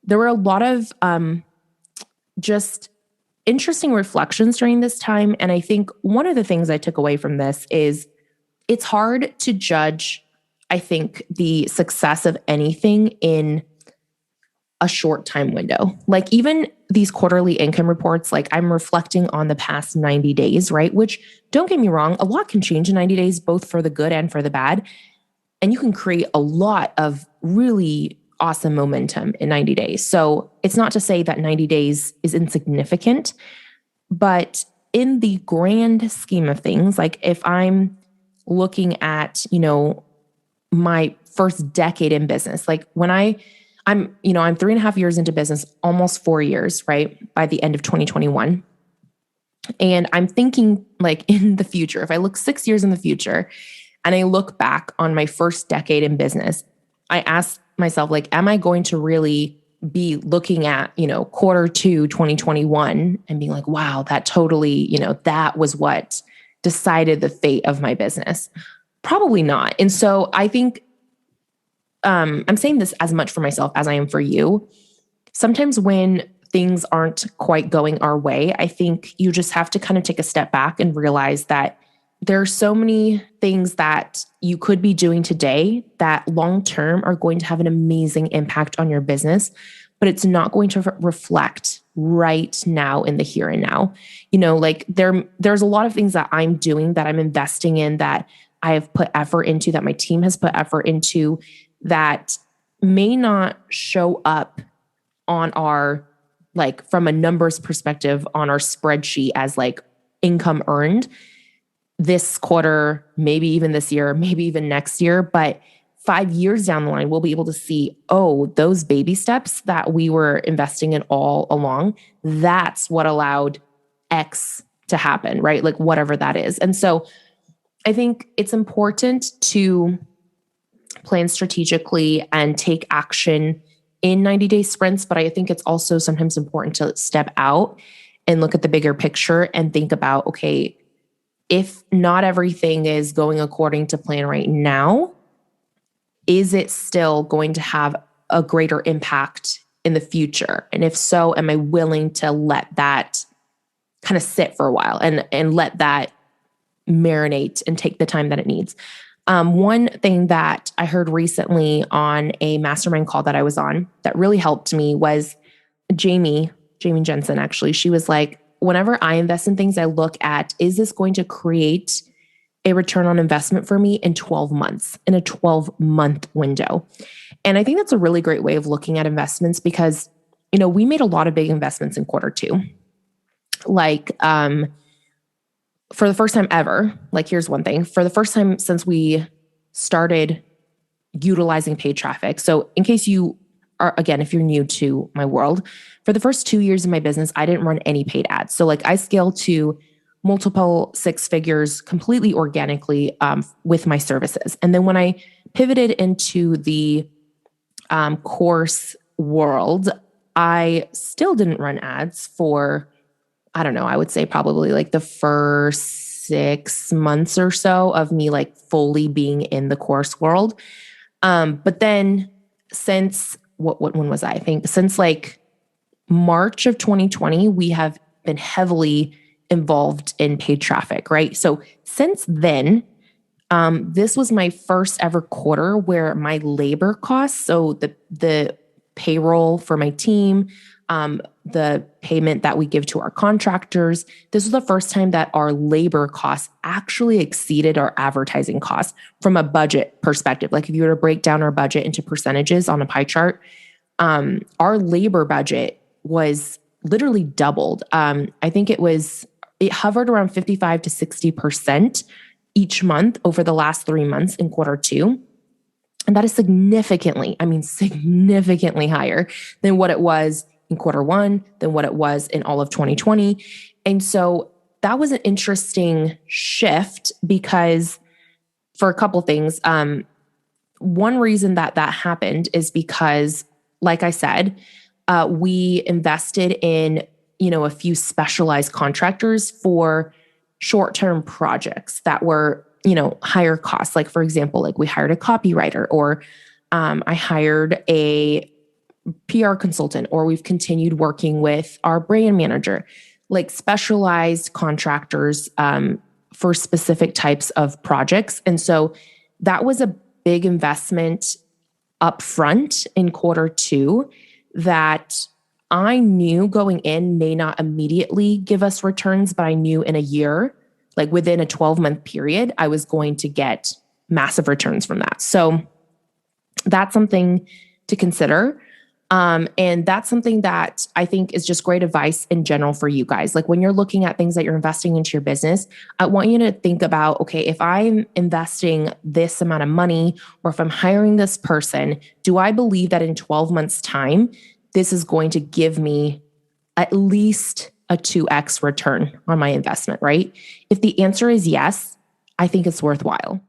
there were a lot of just interesting reflections during this time. And I think one of the things I took away from this is it's hard to judge, I think, the success of anything in a short time window. Like even these quarterly income reports, like I'm reflecting on the past 90 days, right? Which don't get me wrong, a lot can change in 90 days, both for the good and for the bad. And you can create a lot of really awesome momentum in 90 days. So it's not to say that 90 days is insignificant, but in the grand scheme of things, like if I'm looking at, my first decade in business, like when I'm 3.5 years into business, almost 4 years, right? By the end of 2021. And I'm thinking like in the future, if I look 6 years in the future and I look back on my first decade in business, I ask myself, like, am I going to really be looking at, Q2 2021 and being like, wow, that totally, that was what decided the fate of my business? Probably not. And so I think I'm saying this as much for myself as I am for you. Sometimes when things aren't quite going our way, I think you just have to kind of take a step back and realize that there are so many things that you could be doing today that long term are going to have an amazing impact on your business, but it's not going to reflect right now in the here and now. Like there's a lot of things that I'm doing, that I'm investing in, that I have put effort into, that my team has put effort into, that may not show up on our, like from a numbers perspective on our spreadsheet as like income earned this quarter, maybe even this year, maybe even next year. But 5 years down the line, we'll be able to see, oh, those baby steps that we were investing in all along, that's what allowed X to happen, right? Like whatever that is. And so I think it's important to plan strategically and take action in 90-day sprints. But I think it's also sometimes important to step out and look at the bigger picture and think about, okay, if not everything is going according to plan right now, is it still going to have a greater impact in the future? And if so, am I willing to let that kind of sit for a while and let that marinate and take the time that it needs? One thing that I heard recently on a mastermind call that I was on that really helped me was Jamie Jensen, actually. She was like, whenever I invest in things, I look at, is this going to create a return on investment for me in 12 months, in a 12-month window? And I think that's a really great way of looking at investments because, we made a lot of big investments in Q2. Like, for the first time ever, like here's one thing, for the first time since we started utilizing paid traffic. So in case you are, again, if you're new to my world, for the first 2 years of my business, I didn't run any paid ads. So like I scaled to multiple six figures completely organically with my services. And then when I pivoted into the course world, I still didn't run ads for, I don't know, I would say probably like the first 6 months or so of me like fully being in the course world. But then since when was I think since like March of 2020, we have been heavily involved in paid traffic, right? So since then, this was my first ever quarter where my labor costs, so the payroll for my team, the payment that we give to our contractors, this was the first time that our labor costs actually exceeded our advertising costs from a budget perspective. Like if you were to break down our budget into percentages on a pie chart, our labor budget was literally doubled. I think it hovered around 55 to 60% each month over the last 3 months in Q2. And that is significantly higher than what it was in Q1, than what it was in all of 2020. And so that was an interesting shift because for a couple things, one reason that happened is because, like I said, we invested in, a few specialized contractors for short-term projects that were, higher costs. Like for example, like we hired a copywriter, or I hired a PR consultant, or we've continued working with our brand manager, like specialized contractors for specific types of projects. And so that was a big investment upfront in Q2 that I knew going in may not immediately give us returns, but I knew in a year, like within a 12-month period, I was going to get massive returns from that. So that's something to consider. And that's something that I think is just great advice in general for you guys. Like when you're looking at things that you're investing into your business, I want you to think about, okay, if I'm investing this amount of money, or if I'm hiring this person, do I believe that in 12 months' time, this is going to give me at least a 2x return on my investment, right? If the answer is yes, I think it's worthwhile.